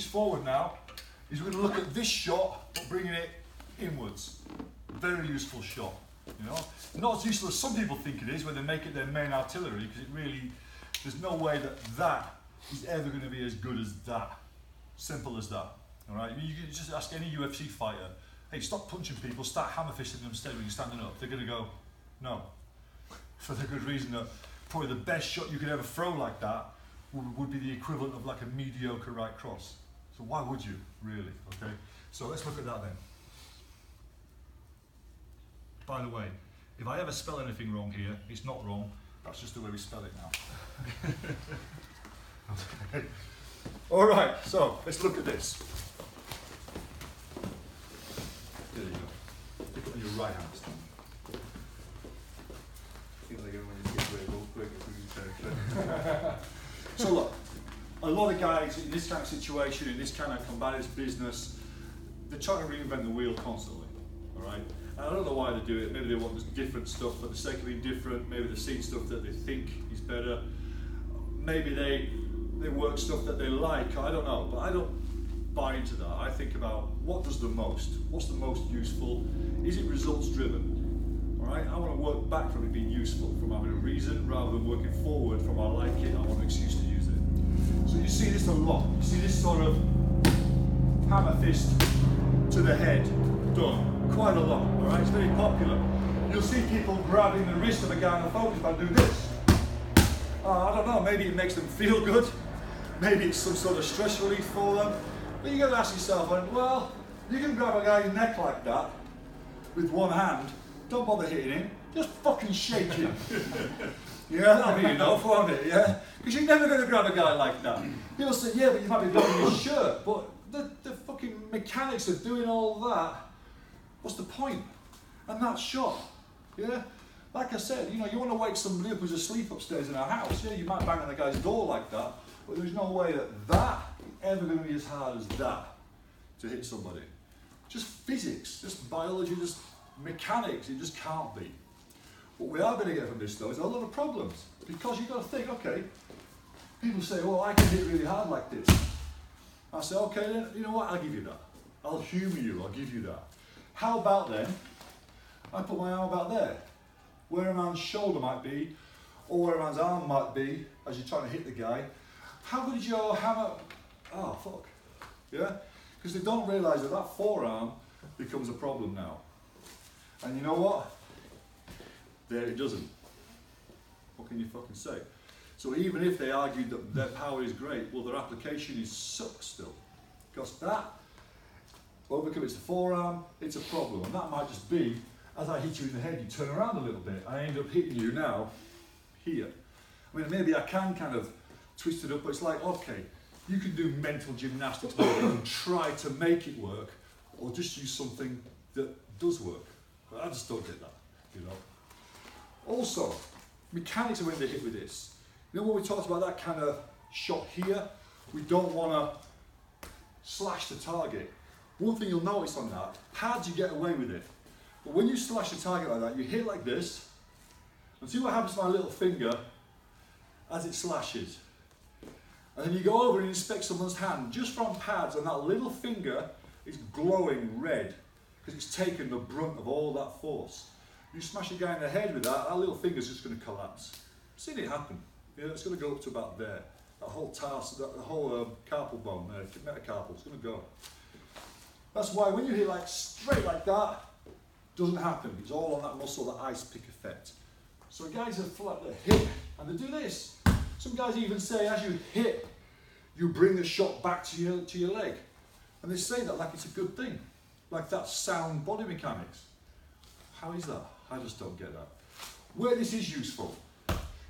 forward now is we're going to look at this shot, but bringing it inwards. Very useful shot, you know. Not as useful as some people think it is when they make it their main artillery, because it really, there's no way that that is ever going to be as good as that. Simple as that, all right? You can just ask any UFC fighter, hey, stop punching people, start hammer fisting them instead when you're standing up. They're going to go, no. For the good reason that probably the best shot you could ever throw like that would be the equivalent of like a mediocre right cross. So why would you, really, okay? So let's look at that then. By the way, if I ever spell anything wrong here, it's not wrong, that's just the way we spell it now. Okay. All right, so let's look at this. There you go. Pick up on your right hand. So look, a lot of guys in this kind of situation, in this kind of combative business, they're trying to reinvent the wheel constantly, all right? And I don't know why they do it. Maybe they want just different stuff for the sake of being different. Maybe they've seen stuff that they think is better. Maybe they work stuff that they like. I don't know, but I don't buy into that. I think about what does the most, what's the most useful? Is it results driven? All right, I want to work back from it being useful, from having a reason, rather than working forward from I like it, I want an excuse to use it. So you see this a lot. You see this sort of hammer fist to the head done quite a lot. All right, it's very popular. You'll see people grabbing the wrist of a guy on the focus band do this. I don't know, maybe it makes them feel good. Maybe it's some sort of stress relief for them. But you got to ask yourself, well, you can grab a guy's neck like that with one hand. Don't bother hitting him, just fucking shake him. Yeah, that'll be enough, won't it? Yeah? Because you're never going to grab a guy like that. People say, yeah, but you might be grabbing his shirt, but the fucking mechanics of doing all that, what's the point? And that's shot. Yeah? Like I said, you know, you want to wake somebody up who's asleep upstairs in our house. Yeah, you might bang on the guy's door like that, but there's no way that that is ever going to be as hard as that to hit somebody. Just physics, just biology, just mechanics, it just can't be. What we are going to get from this though is a lot of problems, because you've got to think, okay, people say, well, I can hit really hard like this. I say, okay, then, you know what, I'll give you that. I'll humour you, I'll give you that. How about then, I put my arm about there, where a man's shoulder might be, or where a man's arm might be, as you're trying to hit the guy. How good is your hammer? Oh, fuck. Yeah? Because they don't realise that that forearm becomes a problem now. And you know what? There it doesn't. What can you fucking say? So even if they argued that their power is great, well, their application is suck still. Because that, well, because it's the forearm, it's a problem. And that might just be, as I hit you in the head, you turn around a little bit. I end up hitting you now, here. I mean, maybe I can kind of twist it up, but it's like, okay, you can do mental gymnastics and try to make it work, or just use something that does work. But I just don't get that, you know. Also, mechanics are when they hit with this. You know when we talked about that kind of shot here, we don't want to slash the target. One thing you'll notice on that, hard you get away with it. But when you slash the target like that, you hit like this, and see what happens to my little finger as it slashes. And then you go over and inspect someone's hand, just from pads, and that little finger is glowing red, because it's taken the brunt of all that force. You smash a guy in the head with that, that little finger's just going to collapse. I've seen it happen. You know, it's going to go up to about there. That whole the whole carpal bone there, metacarpal, it's going to go. That's why when you hit like straight like that, doesn't happen. It's all on that muscle, that ice pick effect. So guys are flat, they hit, and they do this. Some guys even say as you hit, you bring the shot back to your leg. And they say that like it's a good thing. Like that's sound body mechanics. How is that? I just don't get that. Where this is useful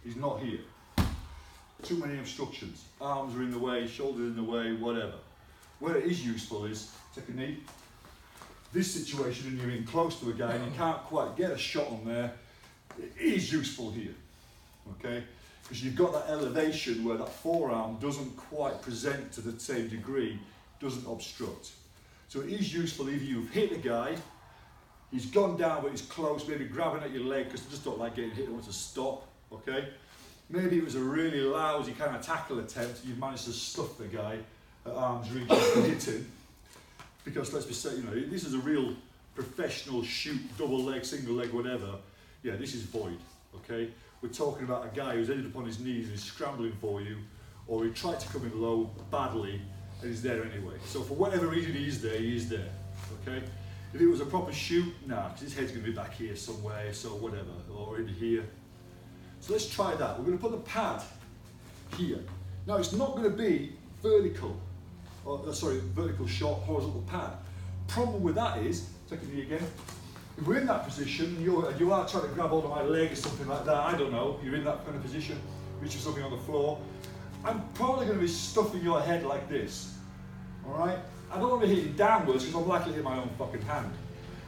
is not here. Too many obstructions. Arms are in the way, shoulders in the way, whatever. Where it is useful is, take a knee. This situation and you're in close to a guy and you can't quite get a shot on there, it is useful here, okay? Because you've got that elevation where that forearm doesn't quite present to the same degree, doesn't obstruct. So it is useful if you've hit a guy, he's gone down but he's close, maybe grabbing at your leg because they just don't like getting hit, they want to stop, okay? Maybe it was a really lousy kind of tackle attempt, you've managed to stuff the guy at arm's reach for hitting, because let's be saying, you know, this is a real professional shoot, double leg, single leg, whatever. Yeah, this is void, okay? We're talking about a guy who's ended up on his knees and is scrambling for you, or he tried to come in low badly and he's there anyway. So for whatever reason he is there, okay? If it was a proper shoot, nah, because his head's going to be back here somewhere, so whatever, or in here. So let's try that. We're going to put the pad here. Now it's not going to be vertical, or sorry, vertical shot, horizontal pad. Problem with that is, take it again, if we're in that position and you are trying to grab hold of my leg or something like that, I don't know, you're in that kind of position, reaching something on the floor, I'm probably going to be stuffing your head like this, alright? I don't want to be hitting downwards because I'm likely to hit my own fucking hand.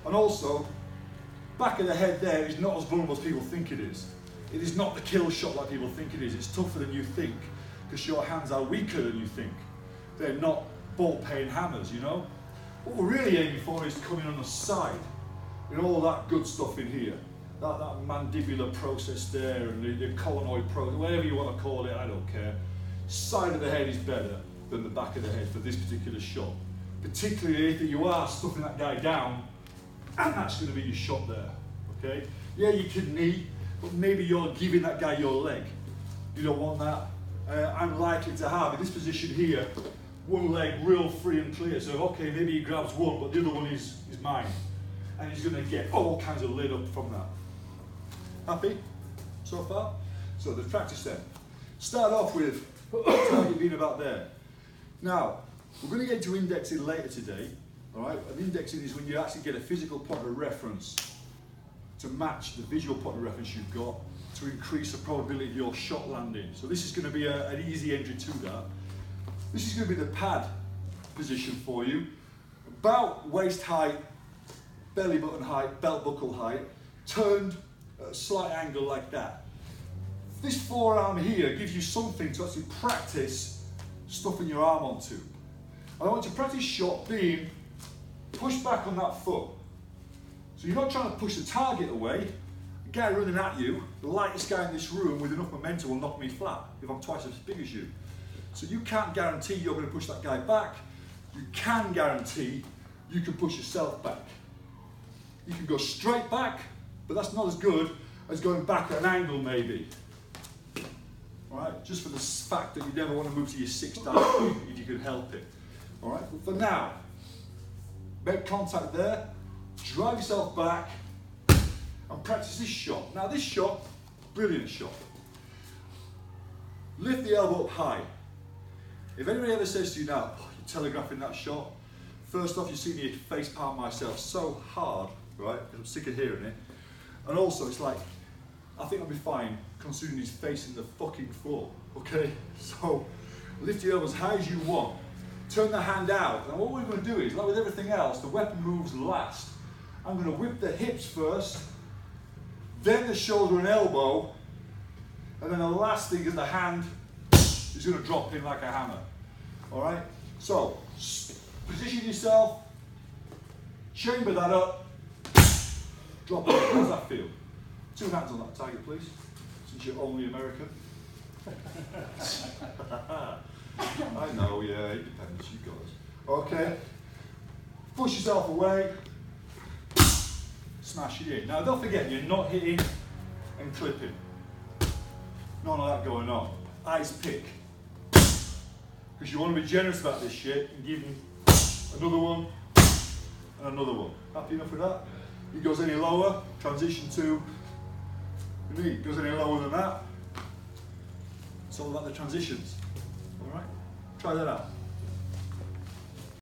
And also, back of the head there is not as vulnerable as people think it is. It is not the kill shot like people think it is. It's tougher than you think because your hands are weaker than you think. They're not ball-paying hammers, you know? What we're really aiming for is coming on the side, and all that good stuff in here. That mandibular process there, and the colonoid process, whatever you want to call it, I don't care. Side of the head is better than the back of the head for this particular shot. Particularly if you are stuffing that guy down, and that's going to be your shot there, okay? Yeah, you can knee, but maybe you're giving that guy your leg. You don't want that. I'm likely to have, in this position here, one leg real free and clear. So, okay, maybe he grabs one, but the other one is mine. And he's going to get all kinds of lid up from that. Happy so far? So the practice then. Start off with target being about there. Now, we're going to get into indexing later today. All right? And indexing is when you actually get a physical point of reference to match the visual point of reference you've got to increase the probability of your shot landing. So this is going to be an easy entry to that. This is going to be the pad position for you. About waist height, belly button height, belt buckle height, turned at a slight angle like that. This forearm here gives you something to actually practice stuffing your arm onto. And I want you to practice shot being pushed back on that foot. So you're not trying to push the target away. The guy running at you, the lightest guy in this room with enough momentum will knock me flat if I'm twice as big as you. So you can't guarantee you're going to push that guy back. You can guarantee you can push yourself back. You can go straight back, but that's not as good as going back at an angle maybe. All right, just for the fact that you never want to move to your 6 down if you can help it. All right, but for now, make contact there, drive yourself back, and practice this shot. Now this shot, brilliant shot. Lift the elbow up high. If anybody ever says to you now, oh, you're telegraphing that shot, first off, you see me face palm myself so hard, right? Because I'm sick of hearing it. And also, it's like, I think I'll be fine considering he's facing the fucking floor, okay? So, lift your elbows as high as you want. Turn the hand out. And what we're going to do is, like with everything else, the weapon moves last. I'm going to whip the hips first, then the shoulder and elbow, and then the last thing is the hand is going to drop in like a hammer. All right? So, position yourself, chamber that up, drop it. How does that feel? 2 hands on that target, please, since you're only American. I know, yeah, it depends, you guys. Okay, push yourself away, smash it in. Now don't forget, you're not hitting and clipping. None of that going on. Eyes pick. Because you want to be generous about this shit and give them another one and another one. Happy enough with that? If it goes any lower, transition to the knee. It goes any lower than that. It's all about the transitions. Alright? Try that out.